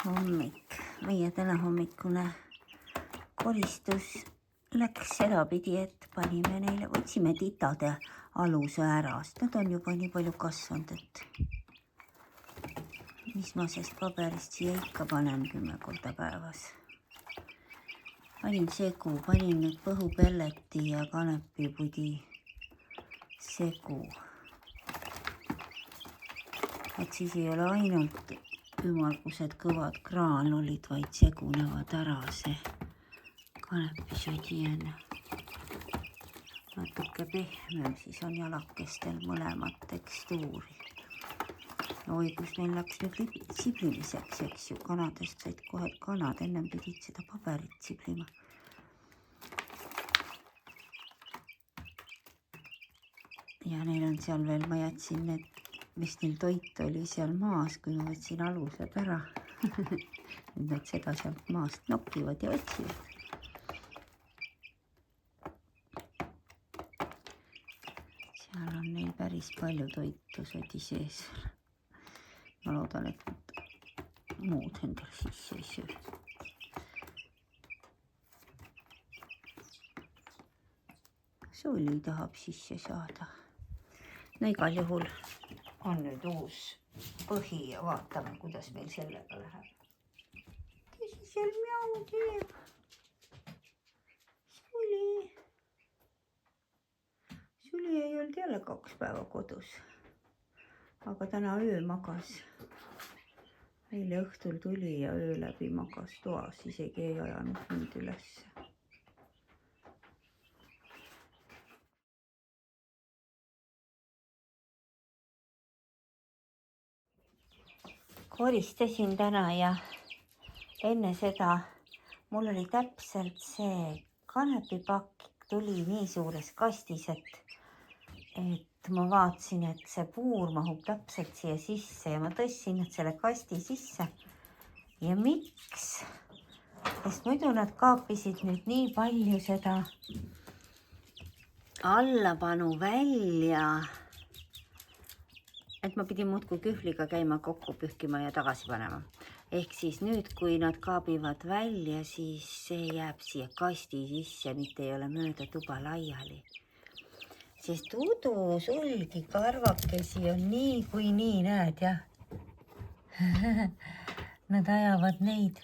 hommik, meie täna hommikune koristus läks sedapidi, et panime neile, võtsime titade aluse ära, sest nad on juba nii palju kasvanud, et ismasest paberist siia ikka panen 10 korda päevas. Panin segu, panin nüüd põhupelleti ja kanepipudi segu. Et siis ei ole ainult ümmargused kõvad graanulid, vaid segunevad ära see kanepisodi on natuke pehmem, siis on jalakestel mõlemat tekstuuri. Oi, kus meil läks nüüd siblimiseks, eks ju, kanadest said kohe kanad, ennem pidid seda paberit siblima. Ja neil on seal veel, ma jätsin need, mis neil toit oli seal maas, kui ma võtsin alused ära. Nüüd nad seda sealt maast nokivad ja otsivad. Seal on neil päris palju toitu sodi sees. Ma loodan, et nad muud endal sisse ei söö. Suli tahab sisse saada. No igal juhul on nüüd uus põhi ja vaatame, kuidas meil sellega läheb. Kes seal mjau teeb? Suli ei olnud jälle 2 päeva kodus, aga täna öö magas. Eile õhtul tuli ja öö läbi magas toas, isegi ei ajanud mind üles. Koristasin täna ja enne seda mul oli täpselt see kanepipakk tuli nii suures kastis, et ma vaatasin, et see puur mahub täpselt siia sisse ja ma tõstsin nüüd selle kasti sisse. Ja miks? Sest muidu nad kaapisid nüüd nii palju seda allapanu välja, et ma pidin muudkui kühvliga käima kokku pühkima ja tagasi panema. Ehk siis nüüd, kui nad kaabivad välja, siis see jääb siia kasti sisse, mitte ei ole mööda tuba laiali. Sest udusulgi karvakesi on nii kui nii, näed, jah. Nad ajavad neid.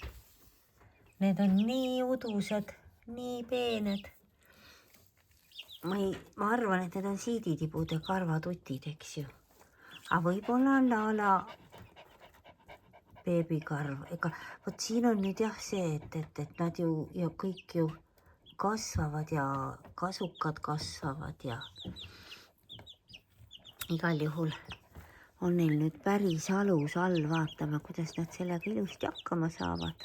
Need on nii udused, nii peened. Ma arvan, et need on siiditibude karvatutid, eks ju. Aga võib-olla on Lala beebikarv. Ega, võt siin on nüüd jah see, et nad ju ja kõik ju kasvavad ja kasukad kasvavad ja igal juhul on neil nüüd päris alus all. Vaatame, kuidas nad sellega ilusti hakkama saavad.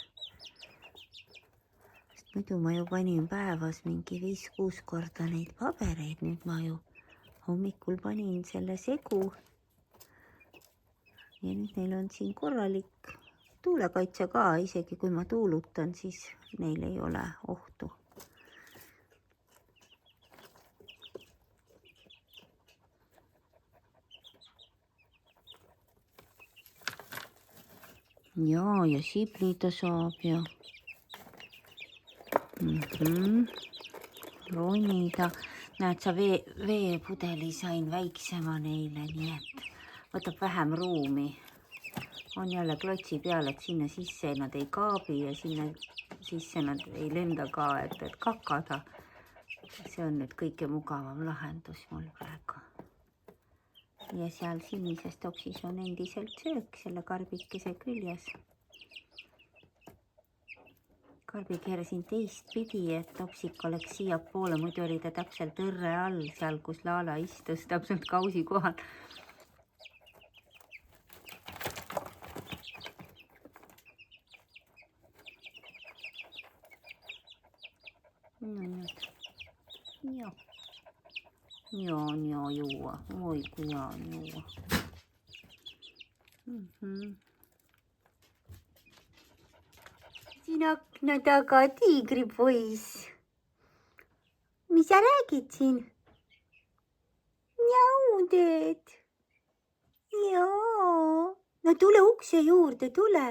Sest muidu ma ju panin päevas mingi 5-6 korda neid pabereid. Nüüd ma ju hommikul panin selle segu. Ja nüüd neil on siin korralik tuulekaitse ka, isegi kui ma tuulutan, siis neil ei ole ohtu. Ja siblida saab ja ronida. Näed, sa veepudeli sain väiksema neile, nii et võtab vähem ruumi. On jälle klotsi peal, et sinna sisse nad ei kaabi ja sinna sisse nad ei lenda ka, et kakada. See on nüüd kõige mugavam lahendus mul praegu. Ja seal sinises toksis on endiselt söök selle karbikese küljes. Karbi keerasin teistpidi, et topsik oleks siia poole, muidu oli ta täpselt õrre all, seal kus Lala istus, täpselt kausi kohal. Ja juua. Oi, kui hea on juua. Siin akna taga tiigripoiss. Mis sa räägid siin? Mjau teed. Jaa. No tule ukse juurde, tule.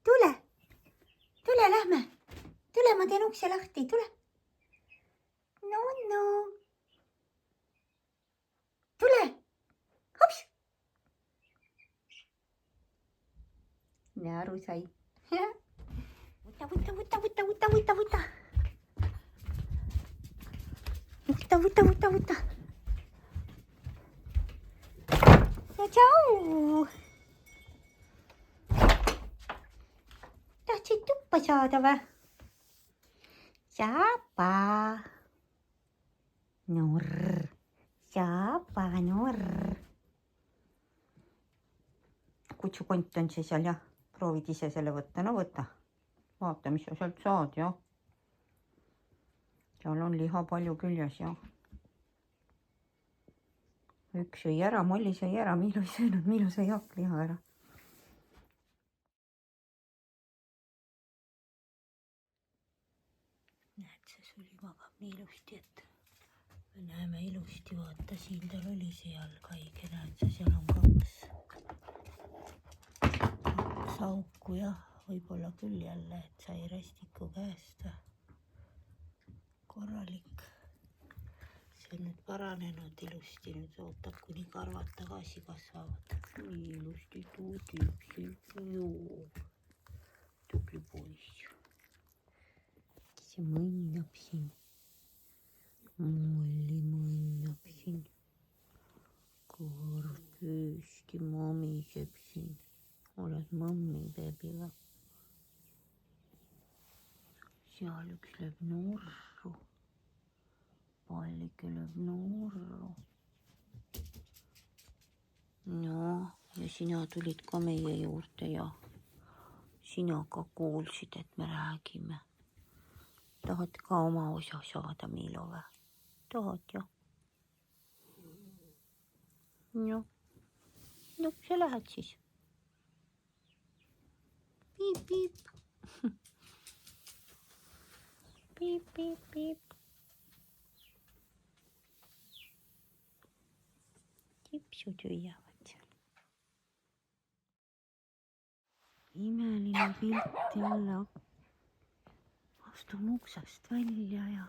Tule, tule, lähme. Tule, ma teen ukse lahti, tule. No. Tule. Hops. Ja, aru sai. Võta. Võta. Ja tšau. Tahtsid tuppa saada või? Saapa. Norr. Saapa, norr. Kutsukont on see seal, jah. Proovid ise selle võtta, no võta. Vaata, mis sa sealt saad, jah. Seal on liha palju küljes, jah. Üks sõi ära, Molli sõi ära, Miilu ei söönud, Miilu sõi hakkliha ära. Näed, see suli magab nii ilusti, et me näeme ilusti, vaata, siin tal oli see jalg haige, näed sa, seal on kaks auku, jah, võib-olla küll jälle, et sai rästiku käest korralik. See on nüüd paranenud ilusti, nüüd ootab, kuni karvad tagasi kasvavad. Nii ilusti tuudib, joo, tubli poiss. See mõnnab siin. Molli mõnnab siin. Karv püüsti mamiseb siin. Oled mammi beebi või? Seal üks lööb nurru. Pallike lööb nurru. No, ja sina tulid ka meie juurde ja sina ka kuulsid, et me räägime. Tahad ka oma osa saada, Miilo või? Tahad, jah? No, sa lähed siis. Piip. Piip. Tipsud hüüavad seal. Imeline pilt jälle. Astun uksest välja ja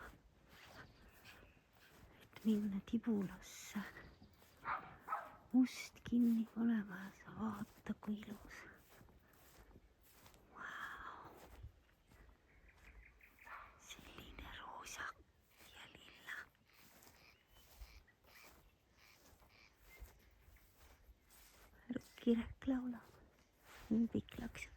et minna Tibulasse. Ust kinni panema ja sa vaata, kui ilus. Selline roosa ja lilla. Rukkirek laulab. Mpik laksutab.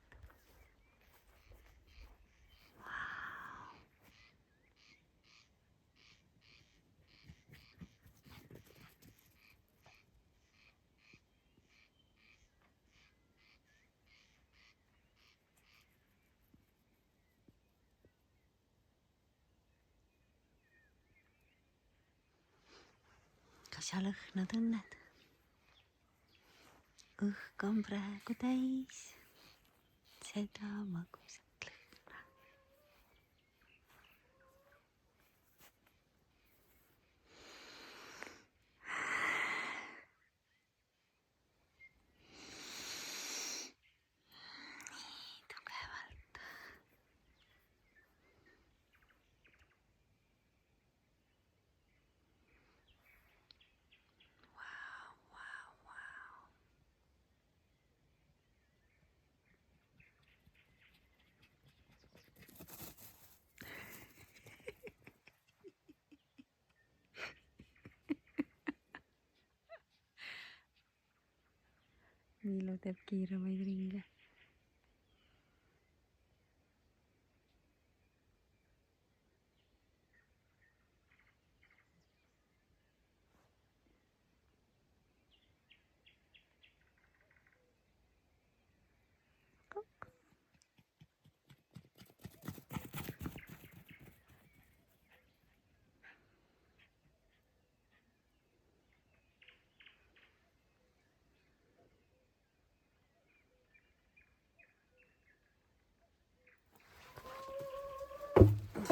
Kas sa lõhna tunned? Õhk on praegu täis seda magusat lõhna. Nii tugevalt. Miilo teeb kiiremaid ringe.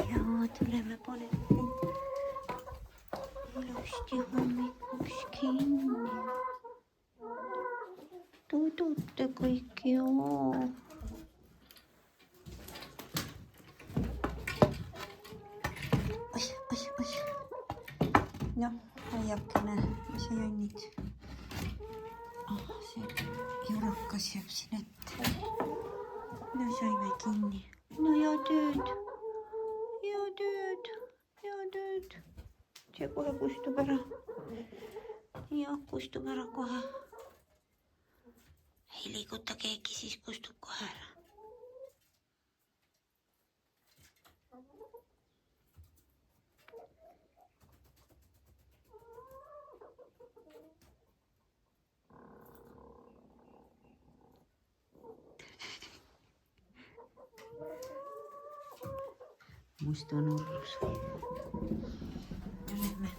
Ja tuleme paneme ilusti hommikuks kinni. Tudute kõik, joo. siin ette. No saime kinni. No ja tööd. See kohe kustub ära. Jah, kustub ära kohe. Ei liiguta keegi, siis kustub kohe ära. Musta nurrus. Ja lähme.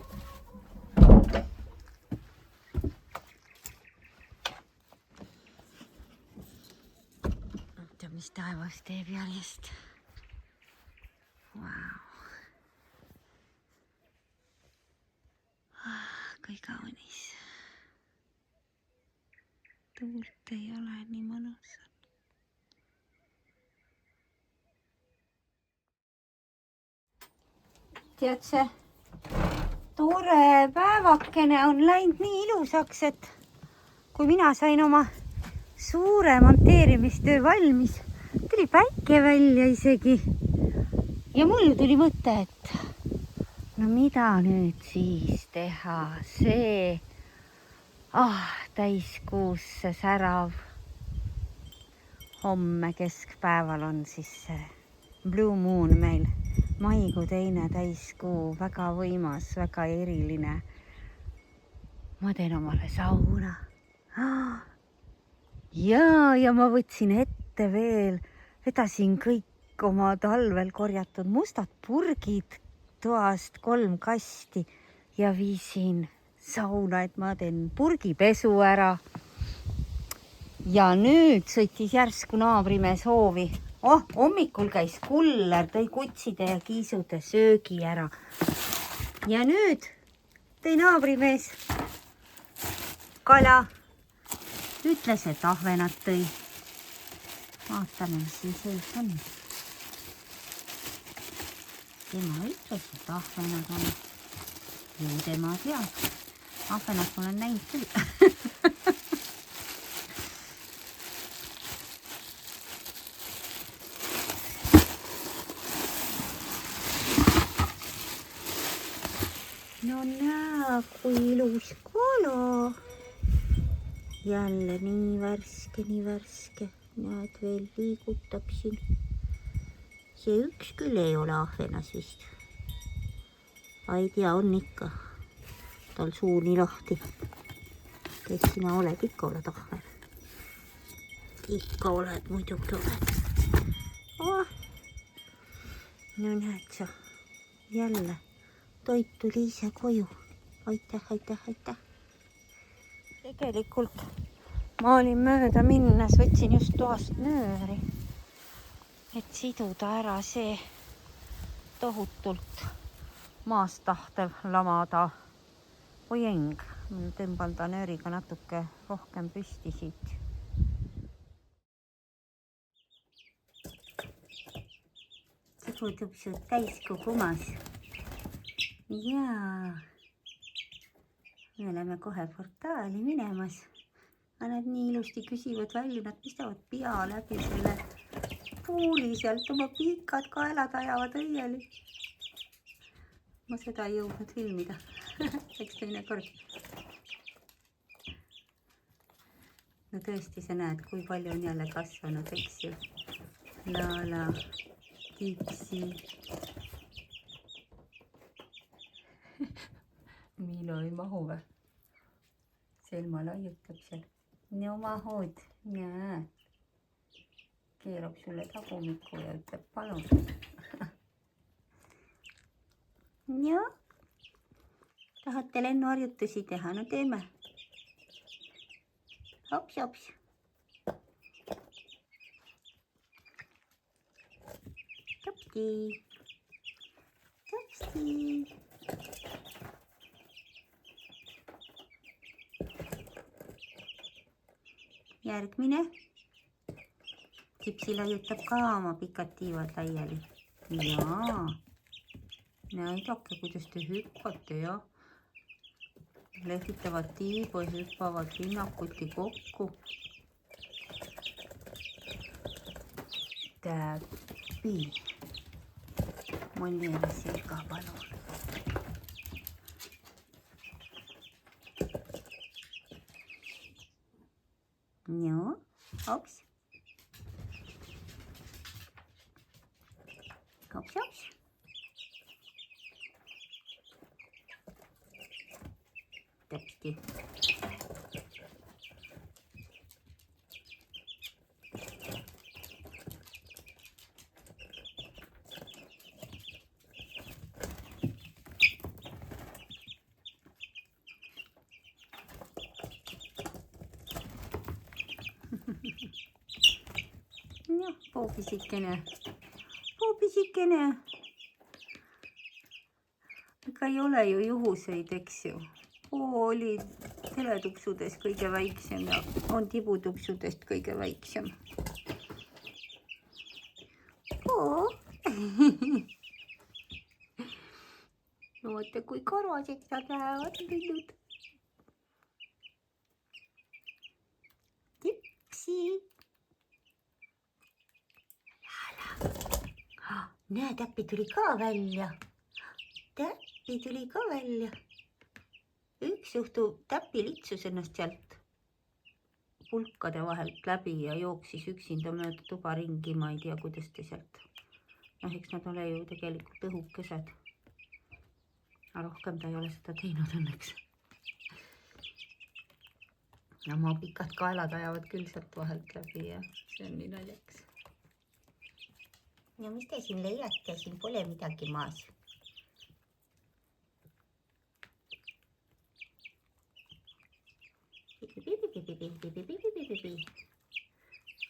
Oota, mis taevas teeb järjest. Wow. Kui kaunis. Tuult ei ole nii mõnus. Tead, see tore päevakene on läinud nii ilusaks, et kui mina sain oma suure monteerimistöö valmis, tuli päike välja isegi. Ja mul tuli mõte, et no mida nüüd siis teha, see täiskuusse särav. Homme keskpäeval on siis see Blue Moon meil. Maikuu teine täiskuu, väga võimas, väga eriline. Ma teen omale sauna. Ja ma võtsin ette veel, vedasin kõik oma talvel korjatud mustad purgid toast 3 kasti ja viisin sauna, et ma teen purgipesu ära. Ja nüüd sõitis järsku naabrimees hoovi. Hommikul käis kuller, tõi kutside ja kiisude söögi ära. Ja nüüd tõi naabrimees kala. Ütles, et ahvenad tõi. Vaatame, mis siin sees on. Tema ütles, et ahvenad on. Ju tema teab. Ahvenad ma olen näinud küll. No näe, kui ilus kala. Jälle nii värske. Näed, veel liigutab siin. See üks küll ei ole ahvenas vist. Ei tea, on ikka. Tal suu nii lahti. Kes sina oled? Ikka oled ahven. Ikka oled, muidugi oled. No näed sa. Jälle. Toit tuli ise koju. Aitäh. Tegelikult ma olin mööda minnes, võtsin just toast nööri, et siduda ära see tohutult maast tahtev lamada ojeng. Tõmban ta nööriga natuke rohkem püsti siit. See puudub su täiskuu kumas. Jaa, me oleme kohe portaali minemas. Nad nii ilusti küsivad välja, nad pistavad pea läbi selle puuli sealt, oma pikad kaelad ajavad õieli. Ma seda ei jõudnud filmida. Eks teine kord. No tõesti, sa näed, kui palju on jälle kasvanud, eks ju. Lala, Tipsi. Miilo ei mahu või? Selma laiutab seal. No mahud, näed. Keerab sulle tagumikku ja ütleb palun. No, tahate lennuharjutusi teha? No teeme. Hops. Topsti. Järgmine. Tipsi laiutab ka oma pikad tiivad laiali. Jaa. Näidake, kuidas te hüppate ja lehvitavad tiibu ja hüppavad rinnakuti kokku. Täppi. Molli jälle selga, palun. Joo, hops. Hops, hops. Täpsti. Joo, poopisikene. Poopisikene. Ega ei ole ju juhuseid, eks ju. Oli teletupsudes kõige väiksem ja on tibutupsudest kõige väiksem. No vaata, kui karvaseks nad lähevad linnud. Tipsi. Näe, Täppi tuli ka välja. Täppi tuli ka välja. Üks juhtu Täppi litsus ennast sealt pulkade vahelt läbi ja jooksis üksinda mööda tuba ringi, ma ei tea, kuidas ta sealt. Eks nad ole ju tegelikult õhukesed. Rohkem ta ei ole seda teinud õnneks. Ja ma pikad kaelad ajavad küll sealt vahelt läbi ja see on nii naljaks. Ja mis te siin leiate? Siin pole midagi maas.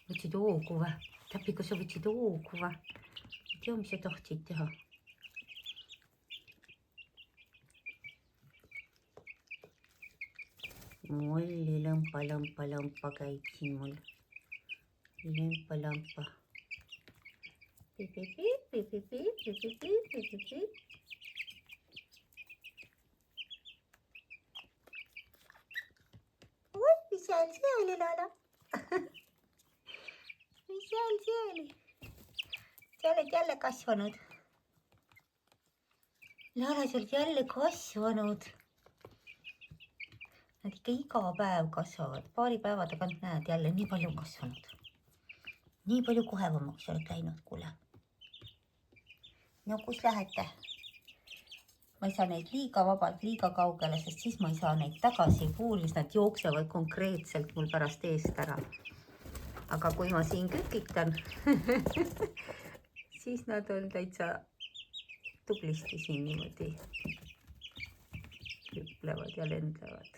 Võtsid hoogu või? Täppi, kas sa võtsid hoogu või? Ei tea, mis sa tahtsid teha. Molli lõmpa käib siin mul. Lõmpa. Oi, mis seal see oli, Lala? Mis seal see oli? Sa oled jälle kasvanud. Lala, sa oled jälle kasvanud. Nad ikka iga päev kasvavad. Paari päeva tagant näed jälle nii palju kasvanud. Nii palju kohevamaks oled läinud, kuule. No kus lähete? Ma ei saa neid liiga vabalt, liiga kaugele, sest siis ma ei saa neid tagasi puulis. Nad jooksevad konkreetselt mul pärast eest ära. Aga kui ma siin kükitan, siis nad on täitsa tublisti siin niimoodi hüplevad ja lendlevad.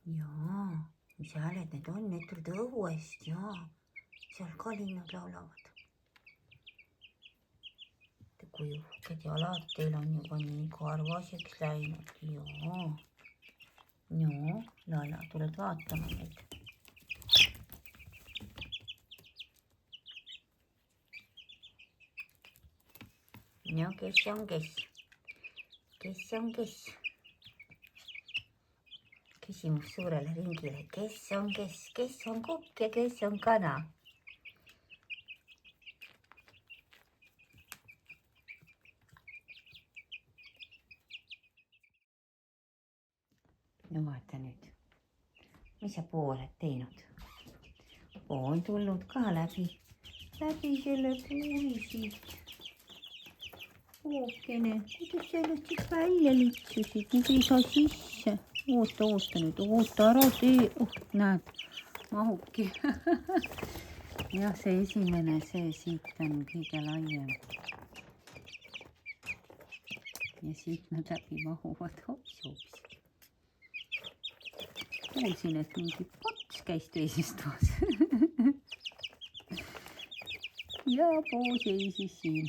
Jaa, mis hääled need on? Need tulid õuest, jaa. Seal ka linnud laulavad. Kui uhked jalad teil on juba nii karvaseks läinud. Jaa. Joo, Lala, tuled vaatama neid. Ja, kes on kes? Kes on kes? Küsimus suurele ringile. Kes on kes? Kes on kukk ja kes on kana? No vaata nüüd. Mis sa Puu oled teinud? Puu on tulnud ka läbi selle puuri siit. Puukene, kuidas sellest siis välja litsusid? Nüüd ei saa sisse. Oota nüüd, oota ära tee. Näed, mahubki. Jah, see esimene, see siit on kõige laiem. Ja siit nad läbi mahuvad. Hops. Kuulsin, et mingi pots käis teises toas. Ja Puu seisis siin.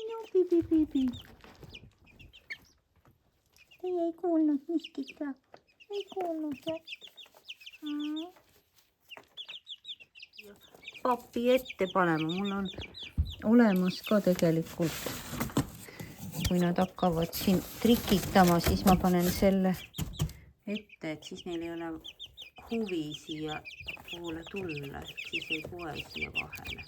No, pipi. Teie ei kuulnud miskit ka? Ei kuulnud, jah? Papi ette panema, mul on olemas ka tegelikult. Kui nad hakkavad siin trikitama, siis ma panen selle ette, et siis neil ei ole huvi siia poole tulla, siis ei poe siia vahele.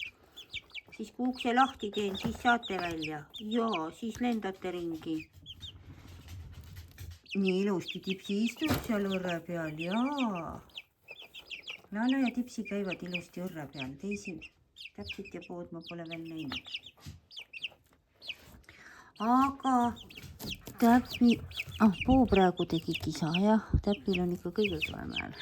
Siis kui ukse lahti teen, siis saate välja. Ja siis lendate ringi. Nii ilusti Tipsi istub seal õrre peal. Jaa. Lala ja Tipsi käivad ilusti õrre peal. Teisi Täpsit ja Pood ma pole veel näinud. Aga Täpi... Puu praegu tegi kisa, jah. Täpil on ikka kõige kõvem hääl.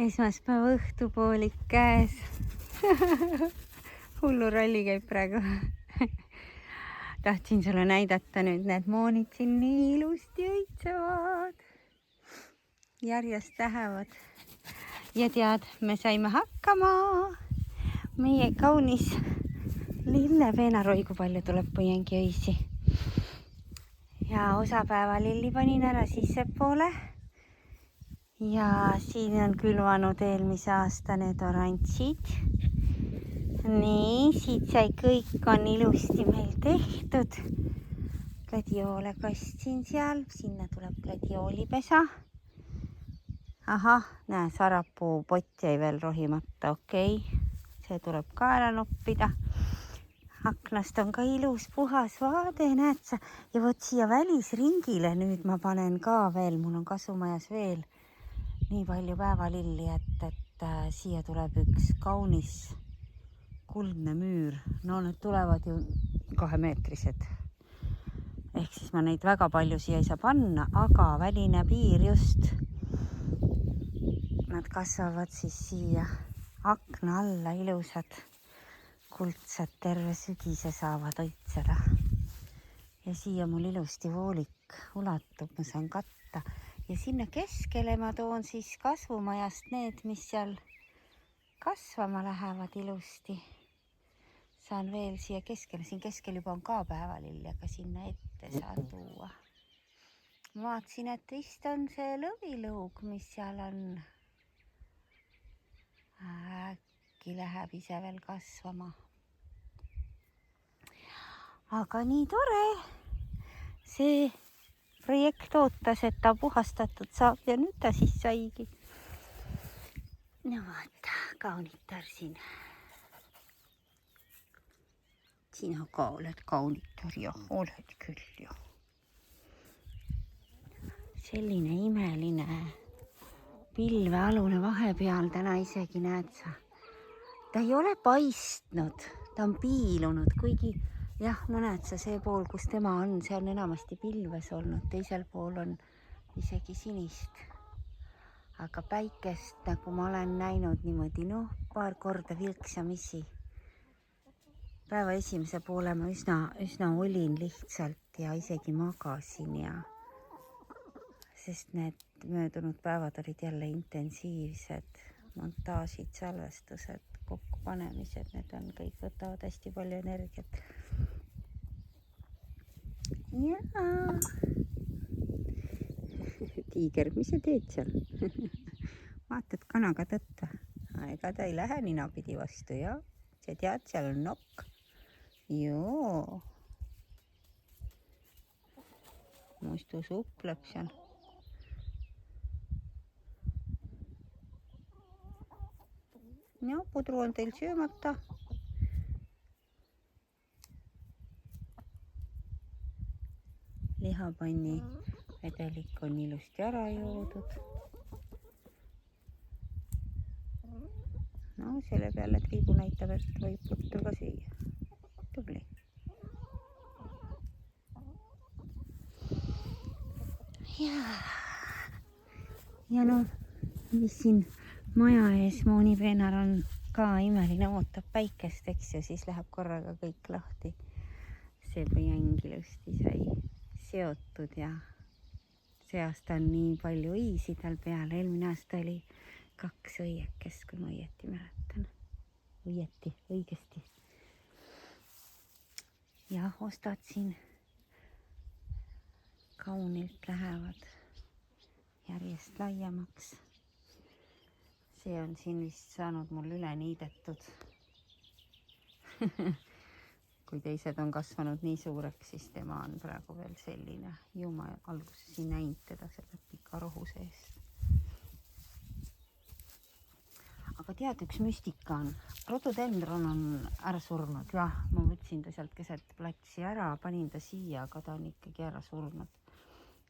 Esmaspäeva õhtupoolik käes. Hullu ralli käib praegu. Tahtsin sulle näidata nüüd, need moonid siin nii ilusti õitsevad. Järjest lähevad. Ja tead, me saime hakkama. Meie kaunis lilleveenaroi, kui palju tuleb põjengi õisi. Ja osapäeva lilli panin ära sisse poole. Ja siin on külvanud eelmise aasta need oranžid. Nii, siit sai kõik on ilusti meil tehtud. Gladioole kastsin seal, sinna tuleb gladioolipesa. Ahah, näe, sarapuu pott jäi veel rohimata, okei. See tuleb ka ära noppida. Aknast on ka ilus puhas vaade, näed sa. Ja võt siia välisringile nüüd ma panen ka veel, mul on kasumajas veel nii palju päevalilli, et siia tuleb üks kaunis kuldne müür. No need tulevad ju 2-meetrised. Ehk siis ma neid väga palju siia ei saa panna, aga väline piir just. Nad kasvavad siis siia akna alla ilusad kuldsad, terve sügise saavad õitseda. Ja siia mul ilusti voolik ulatub, ma saan katta. Ja sinna keskele ma toon siis kasvumajast need, mis seal kasvama lähevad ilusti. Saan veel siia keskele, siin keskel juba on ka päevalill, aga sinna ette saan tuua. Ma vaatsin, et vist on see lõvilõug, mis seal on. Äkki läheb ise veel kasvama. Aga nii tore. See projekt ootas, et ta puhastatud saab ja nüüd ta siis saigi. No vaata, kaunitar siin. Sina ka oled kaunitar, jah, oled küll, jah. Selline imeline pilvealune vahepeal täna isegi näed sa. Ta ei ole paistnud, ta on piilunud, kuigi jah, no näed sa see pool, kus tema on, see on enamasti pilves olnud, teisel pool on isegi sinist. Aga päikest, nagu ma olen näinud niimoodi, paar korda vilksamisi. Päeva esimese poole ma üsna olin lihtsalt ja isegi magasin ja sest need möödunud päevad olid jälle intensiivsed montaažid, salvestused, kokkupanemised, need on kõik võtavad hästi palju energiat. Jaa. Tiiger, mis sa teed seal? Vaatad kanaga tõtta. Ega ta ei lähe ninapidi vastu, jah? Sa tead, seal on nokk. Joo. Muistu supleb seal. No, pudru on teil söömata. Lihapanni vedelik on ilusti ära joodud. No, selle peale triibu näitab, et võib putru ka süüa. Tubli. Ja no, mis siin maja ees moonipeenar on ka imeline, ootab päikest, eks ju, siis läheb korraga kõik lahti. See põjeng ilusti sai seotud ja see aasta on nii palju õisi tal peal. Eelmine aasta oli 2 õiekest, kui ma õieti mäletan. Õigesti. Jah, ostad siin kaunilt lähevad järjest laiemaks. See on siin vist saanud mul üle niidetud. Kui teised on kasvanud nii suureks, siis tema on praegu veel selline. Ju ma alguses ei näinud teda selle pika rohu seest. Aga tead, üks müstika on. Rhododendron on ära surnud. Jah, ma võtsin ta sealt keset platsi ära, panin ta siia, aga ta on ikkagi ära surnud.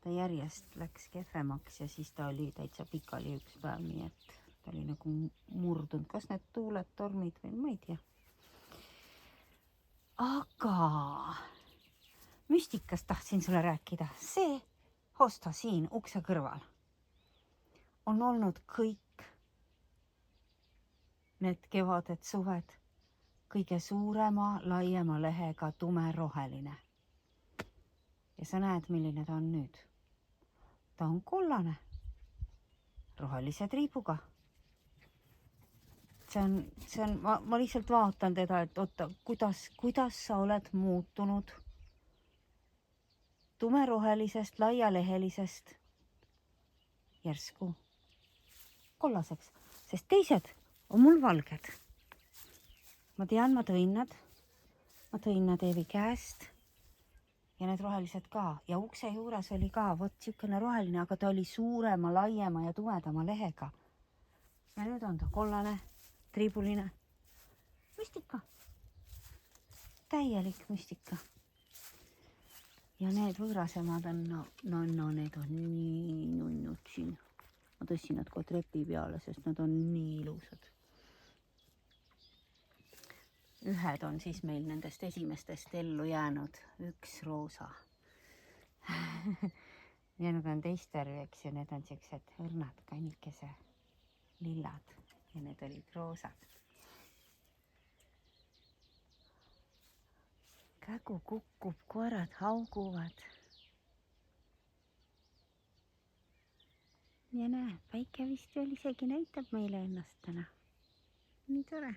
Ta järjest läks kehvemaks ja siis ta oli täitsa pikali üks päev, nii et ta oli nagu murdunud. Kas need tuuled, tormid või ma ei tea. Aga müstikast tahtsin sulle rääkida. See hosta siin ukse kõrval on olnud kõik need kevaded, suved kõige suurema, laiema lehega tumeroheline. Ja sa näed, milline ta on nüüd. Ta on kollane, rohelise triibuga. See on, ma lihtsalt vaatan teda, et oota, kuidas sa oled muutunud tumerohelisest, laialehelisest järsku kollaseks, sest teised on mul valged. Ma tean, ma tõin nad Eevi käest ja need rohelised ka. Ja ukse juures oli ka, vot siukene roheline, aga ta oli suurema, laiema ja tumedama lehega. Ja nüüd on ta kollane, triibuline. Müstika. Täielik müstika. Ja need võõrasemad on, no need on nii nunnud siin. Ma tõssin nad kohe trepi peale, sest nad on nii ilusad. Ühed on siis meil nendest esimestest ellu jäänud, üks roosa. Ja need on teist värvi, eks ju, need on siuksed õrnad, kannikese lillad ja need olid roosad. Kägu kukkub, koerad hauguvad. Ja näe, päike vist veel isegi näitab meile ennast täna. Nii tore.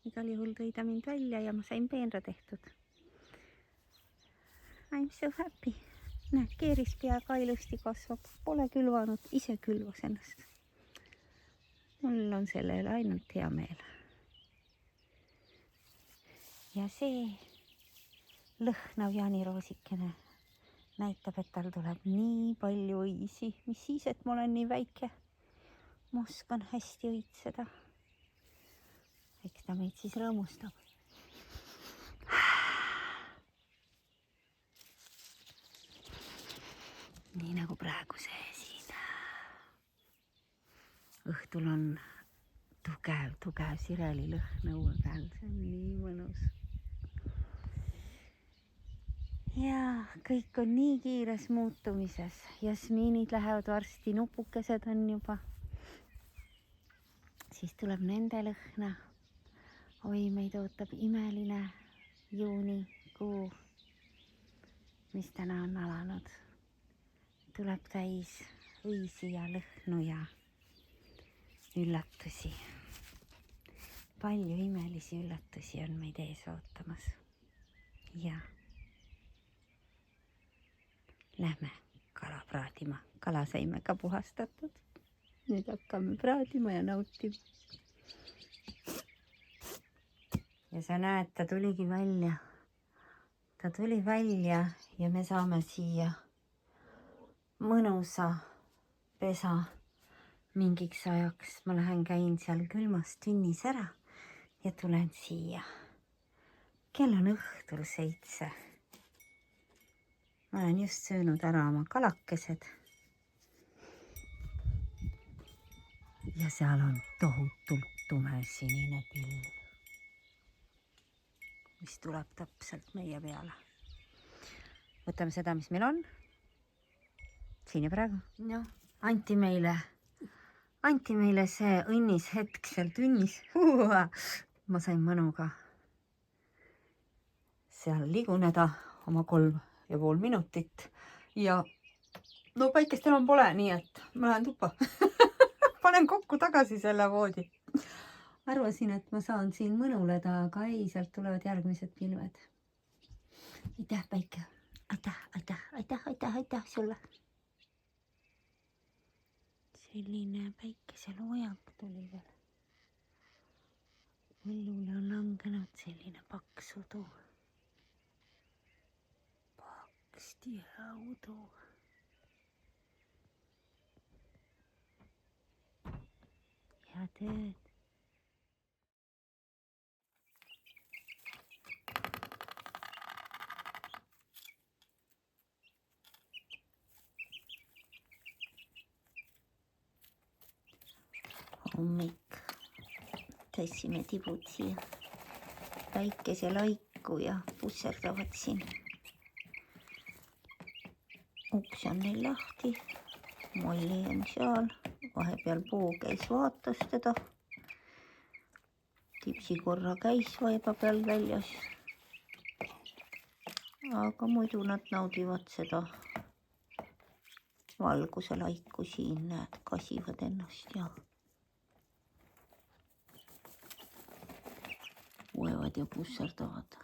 Igal juhul tõi ta mind välja ja ma sain peenra tehtud. I'm so happy. Näed, keerispea ka ilusti kasvab. Pole külvanud, ise külvas ennast. Mul on sellele ainult hea meel. Ja see lõhnav jaaniroosikene näitab, et tal tuleb nii palju õisi. Mis siis, et ma olen nii väike? Ma oskan hästi õitseda. Eks ta meid siis rõõmustab. Nii nagu praegu see siin. Õhtul on tugev sireli lõhn õue peal. See on nii mõnus. Ja kõik on nii kiires muutumises. Jasmiinid lähevad varsti, nupukesed on juba. Siis tuleb nende lõhna. Oi, meid ootab imeline juunikuu, mis täna on alanud. Tuleb täis õisi ja lõhnu ja üllatusi. Palju imelisi üllatusi on meid ees ootamas. Ja lähme kala praadima. Kala saime ka puhastatud. Nüüd hakkame praadima ja nautima. Ja sa näed, ta tuligi välja. Ta tuli välja ja me saame siia mõnusa pesa mingiks ajaks. Ma lähen käin seal külmas tünnis ära ja tulen siia. Kell on õhtul 7. Ma olen just söönud ära oma kalakesed. Ja seal on tohutult tume sinine pilv, mis tuleb täpselt meie peale. Võtame seda, mis meil on. Siin ja praegu. No, anti meile see õnnis hetk seal tünnis. Ma sain mõnuga seal liguneda oma 3,5 minutit. Ja no päikest enam pole, nii et ma lähen tuppa. Panen kokku tagasi selle voodi. Arvasin, et ma saan siin mõnuleda, aga ei, sealt tulevad järgmised pilved. Aitäh, päike. Aitäh sulle. selline päikeseloojang tuli veel. Põllule on langenud selline paks udu. Paks tihe udu. Head ööd. Hommik. Tassime tibud siia päikese laiku ja pusserdavad siin. Uks on neil lahti. Molli on seal. Vahepeal Puu käis vaatas teda. Tipsi korra käis vaiba peal väljas. Aga muidu nad naudivad seda valguse laiku siin. Näed, kasivad ennast ja uevad ja pusserdavad.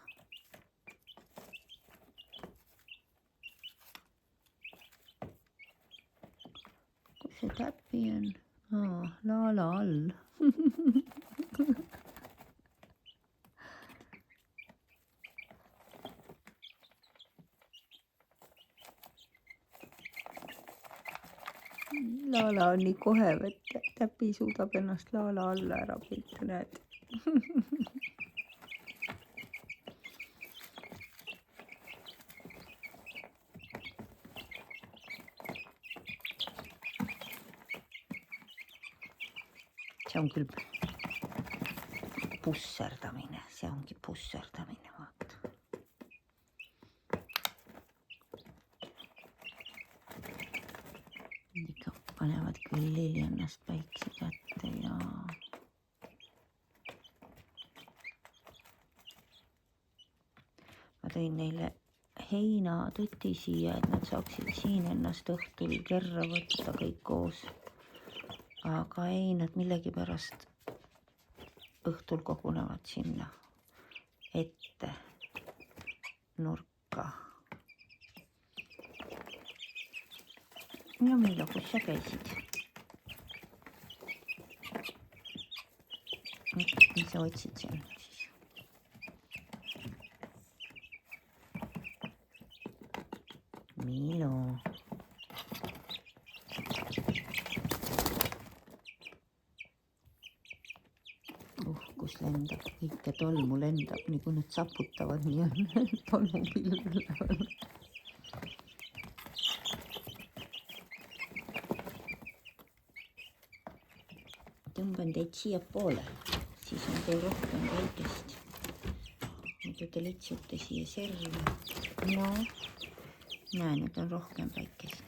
Kus see täpi on? Laala all. Laala on nii kohev, et täpi suudab ennast laala alla ära peita, näed. See on küll pusserdamine, see ongi pusserdamine, vaata. Ikka panevad küll lili ennast päikse kätte ja ma tõin neile heinatuti siia, et nad saaksid siin ennast õhtul kerra võtta kõik koos. Aga ei, nad millegipärast õhtul kogunevad sinna ette nurka. Ja Milla, kus sa käisid? Mis sa otsid seal siis? Milo. Kus lendab, kõike tolmu lendab, nii kui nad saputavad, nii on tolmupilv. Tõmban teid siia poole, siis on teil rohkem väikest. Muidu te litsute siia serva. No, näe, nüüd on rohkem väikest.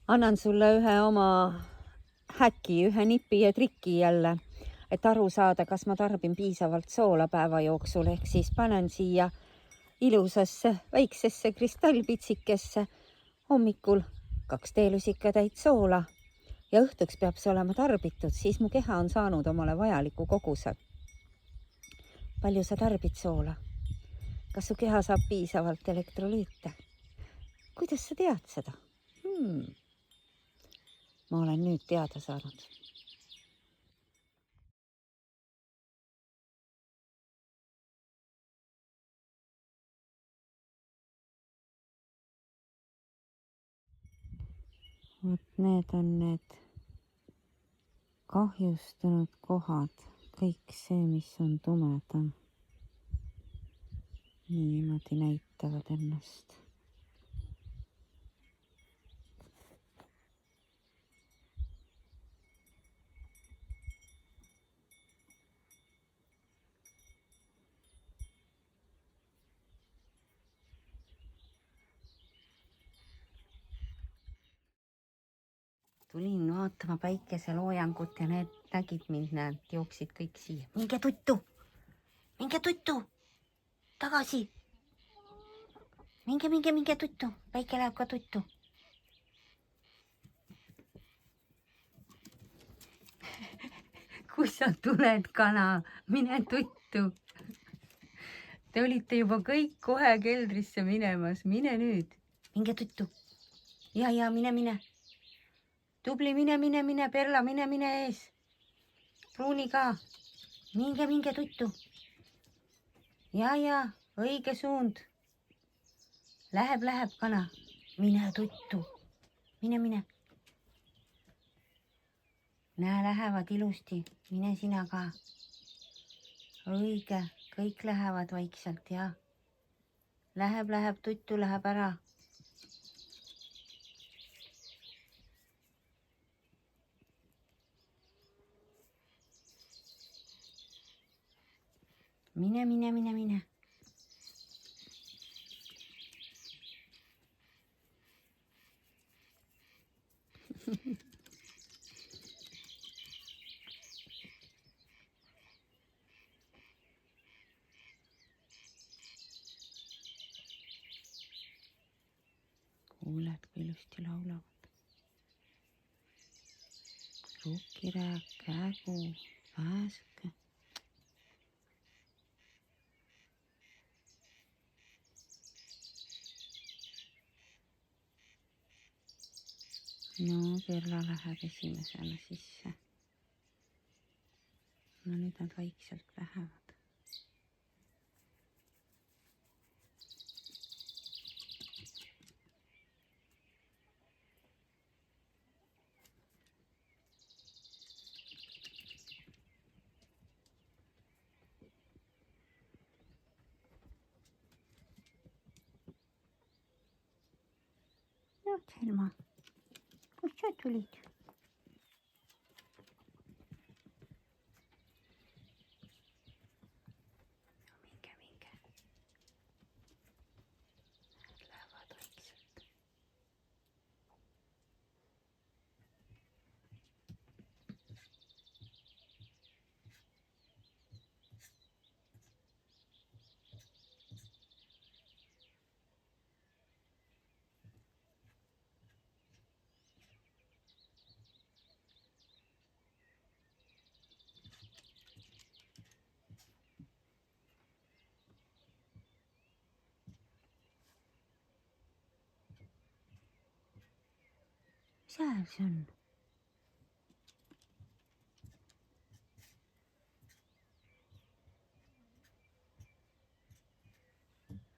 Annan sulle ühe oma häki, ühe nipi ja triki jälle, et aru saada, kas ma tarbin piisavalt soola päeva jooksul, ehk siis panen siia ilusasse väiksesse kristallpitsikesse hommikul 2 teelusikatäit soola ja õhtuks peab see olema tarbitud, siis mu keha on saanud omale vajaliku koguse. Palju sa tarbid soola? Kas su keha saab piisavalt elektrolüüte? Kuidas sa tead seda? Ma olen nüüd teada saanud. Vot need on need kahjustunud kohad, kõik see, mis on tumedam. Niimoodi näitavad ennast. Tulin vaatama päikeseloojangut ja need nägid mind, need jooksid kõik siia. Minge tuttu! Tagasi! minge tuttu, väike läheb ka tuttu. Kus sa tuled, kana? Mine tuttu. Te olite juba kõik kohe keldrisse minemas. Mine nüüd. Minge tuttu. Ja, mine. Tubli, mine, Perla, mine ees. Pruuni ka. Minge tuttu. Ja, õige suund. Läheb, kana. Mine tuttu. Mine. Näe, lähevad ilusti. Mine sina ka. Õige. Kõik lähevad vaikselt, ja. Läheb tuttu, läheb ära. Mine. Kuuled, kui ilusti laulavad. Ruukirääk, kägu, pääske. No, Perla läheb esimesena sisse. No nüüd nad vaikselt lähevad. No, Selma, kust sa tulid? Minge. Lähevad vaikselt. Mis hääl see on?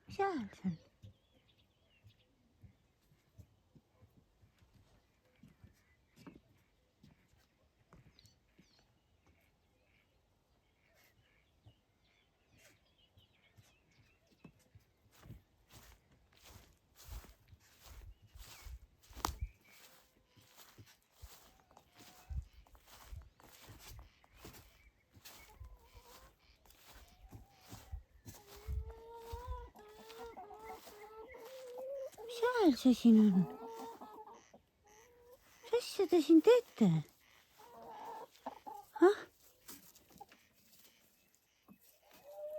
Mis hääl see on? Mis hääl see siin on? Mis asja te siin teete?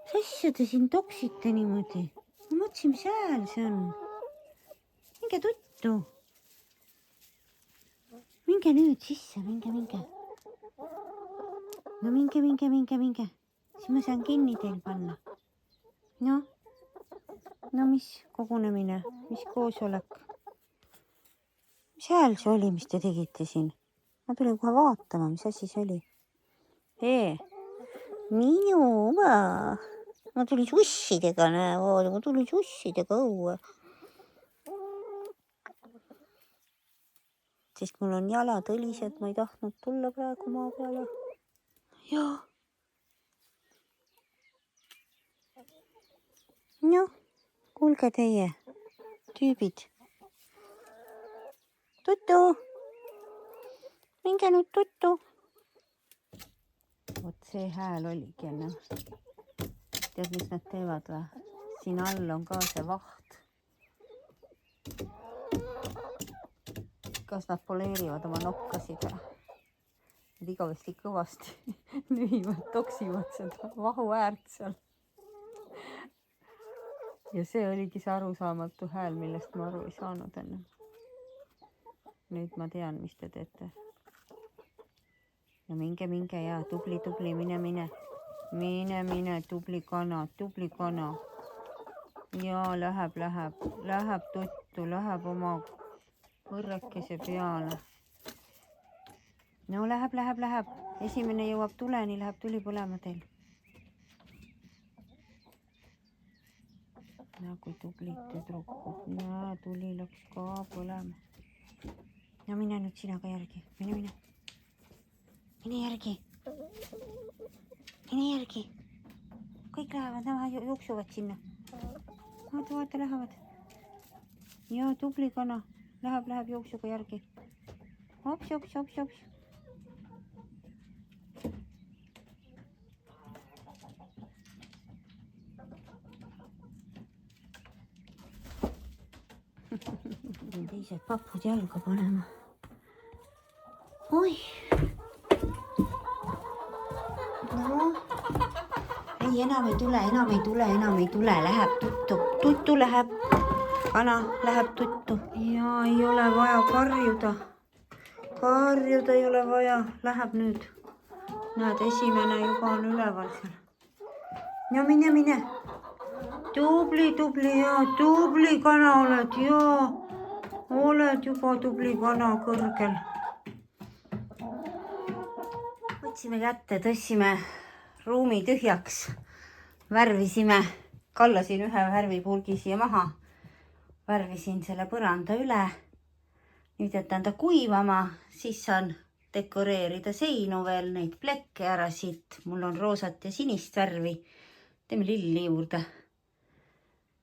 Mis asja te siin toksite niimoodi? Ma mõtlesin, mis hääl see on. Minge tuttu. Minge nüüd sisse, minge. No minge. Siis ma saan kinni teil panna. No mis kogunemine, mis koosolek? Mis hääl see oli, mis te tegite siin? Ma tulin kohe vaatama, mis asi see oli. Minu oma. Ma tulin sussidega, ma tulin sussidega õue. Sest mul on jalad õlised, ma ei tahtnud tulla praegu maa peale. Jah. Noh, kuulge teie, tüübid. Tuttu. Minge nüüd tuttu. Vot see hääl oligi enne. Tead, mis nad teevad või? Siin all on ka see vaht. Kas nad poleerivad oma nokkasid või? Nad igavesti kõvasti nühivad, toksivad seda vahu äärt seal. Ja see oligi see arusaamatu hääl, millest ma aru ei saanud enne. Nüüd ma tean, mis te teete. Ja minge ja tubli, mine. Mine, tubli kana. Ja läheb tuttu, läheb oma võrrekese peale. No läheb. Esimene jõuab tuleni, läheb tuli põlema teil. No kui tublid tüdrukud. Ja tuli läks ka põlema. No mine nüüd sina ka järgi. Mine. Mine järgi. Kõik lähevad, jooksuvad sinna. Vaata, lähevad. Ja tubli kana. Läheb jooksuga järgi. Hops. Teised papud jalga panema. Oi. No. Ei, enam ei tule. Läheb tuttu. Tuttu läheb. Kana läheb tuttu. Ja ei ole vaja karjuda. Ei ole vaja. Läheb nüüd. Näed, esimene juba on üleval seal. Ja mine. Tubli ja tubli kana oled ja. Oled juba tubli kana kõrgel. Võtsime kätte, tõstsime ruumi tühjaks. Värvisime, kallasin ühe värvipurgi siia maha. Värvisin selle põranda üle. Nüüd jätan ta kuivama, siis saan dekoreerida seinu veel, neid plekke ära siit. Mul on roosat ja sinist värvi. Teeme lilli juurde.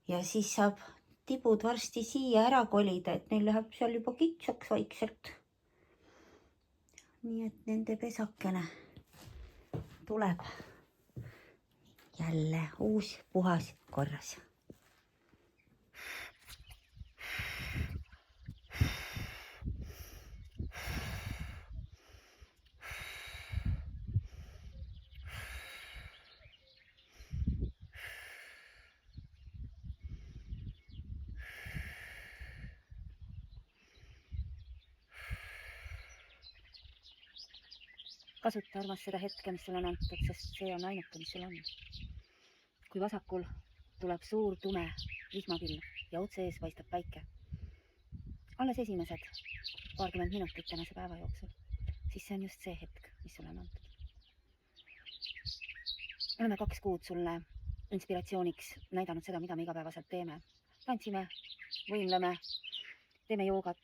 Ja siis saab tibud varsti siia ära kolida, et neil läheb seal juba kitsaks vaikselt. Nii et nende pesakene tuleb jälle uus, puhas, korras. Kasuta armas seda hetke, mis sul on antud, sest see on ainuke, mis sul on. Kui vasakul tuleb suur tume vihmapilv ja otse ees paistab päike. Alles esimesed paarkümmend minutit tänase päeva jooksul, siis see on just see hetk, mis sul on antud. Oleme 2 kuud sulle inspiratsiooniks näidanud seda, mida me igapäevaselt teeme. Tantsime, võimleme, teeme joogat,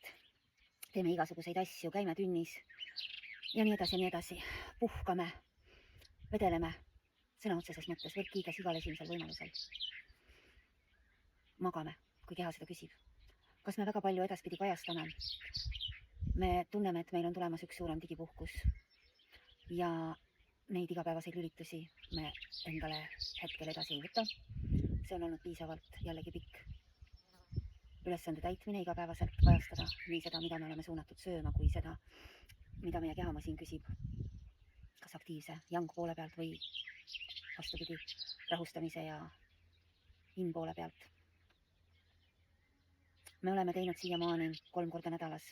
teeme igasuguseid asju, käime tünnis. Ja nii edasi. Puhkame, vedeleme, sõna otseses mõttes võrkiides igal esimesel võimalusel. Magame, kui keha seda küsib. Kas me väga palju edaspidi kajastame? Me tunneme, et meil on tulemas üks suurem digipuhkus. Ja neid igapäevaseid lülitusi me endale hetkel edasi ei võta. See on olnud piisavalt jällegi pikk ülesande täitmine igapäevaselt kajastada nii seda, mida me oleme suunatud sööma, kui seda, mida meie kehamasin küsib, kas aktiivse yang poole pealt või vastupidi rahustamise ja yin poole pealt. Me oleme teinud siiamaani 3 korda nädalas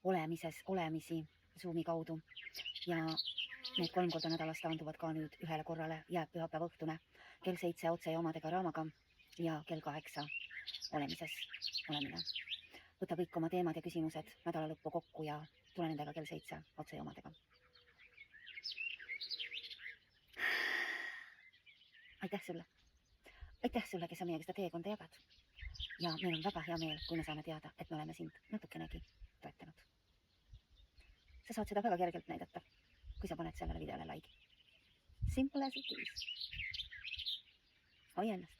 olemisi Zoomi kaudu ja need 3 korda nädalas taanduvad ka nüüd ühele korrale, jääb pühapäeva õhtune kell 7 otse ja omadega raamaga ja kell 8 olemises olemine. Võta kõik oma teemad ja küsimused nädala lõppu kokku ja tule nendega kell 7 otse ja omadega. Aitäh sulle, kes sa meiega seda teekonda jagad. Ja meil on väga hea meel, kui me saame teada, et me oleme sind natukenegi toetanud. Sa saad seda väga kergelt näidata, kui sa paned sellele videole like. Simple as it is. Hoi ennast.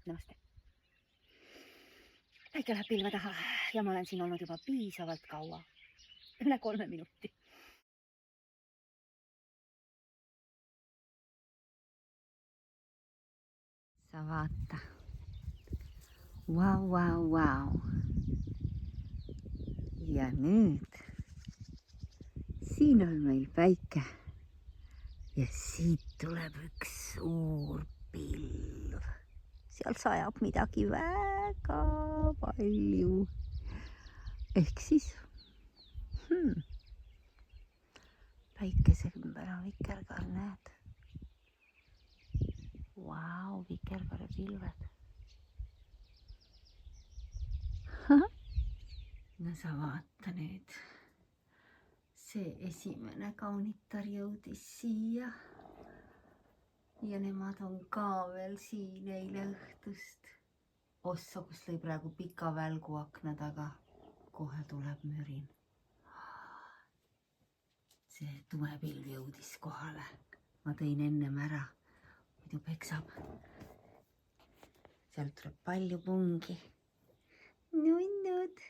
Namaste. Päike läheb pilve taha ja ma olen siin olnud juba piisavalt kaua. Üle 3 minuti. Sa vaata. Vau. Ja nüüd. Siin on meil päike. Ja siit tuleb üks suur pilv. seal sajab midagi väga palju. Ehk siis päikese ümber on vikerkaar, näed. Vau, vikerkaare pilved. No sa vaata nüüd. See esimene kaunitar jõudis siia. Ja nemad on ka veel siin eile õhtust. Ossa, kus lõi praegu pika välgu akna taga. Kohe tuleb mürin. See tumepilv jõudis kohale. Ma tõin ennem ära. Muidu peksab. Sealt tuleb palju pungi. Nunnud.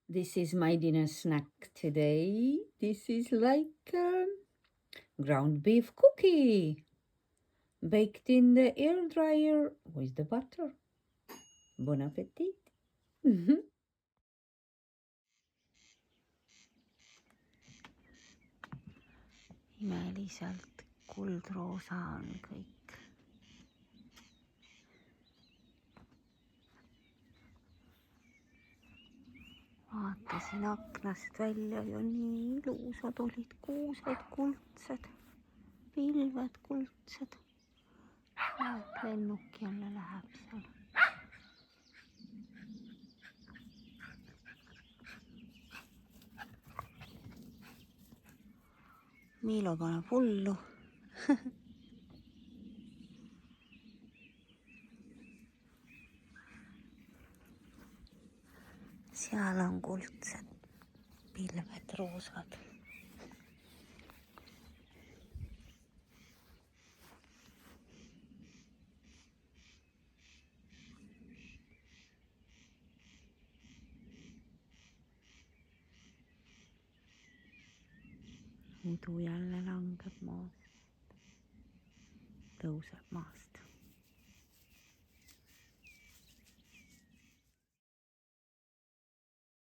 This is my dinner snack today. This is like ground beef cookie. Baked in the air dryer with the butter. Bon appetit. Imeliselt kuldroosa on kõik. Vaatasin aknast välja ja nii ilusad olid kuused kuldsed, pilved kuldsed. Lennuk jälle läheb seal. Miilo paneb hullu. Seal on kuldsed pilved, roosad. Udu jälle langeb maast, tõuseb maast.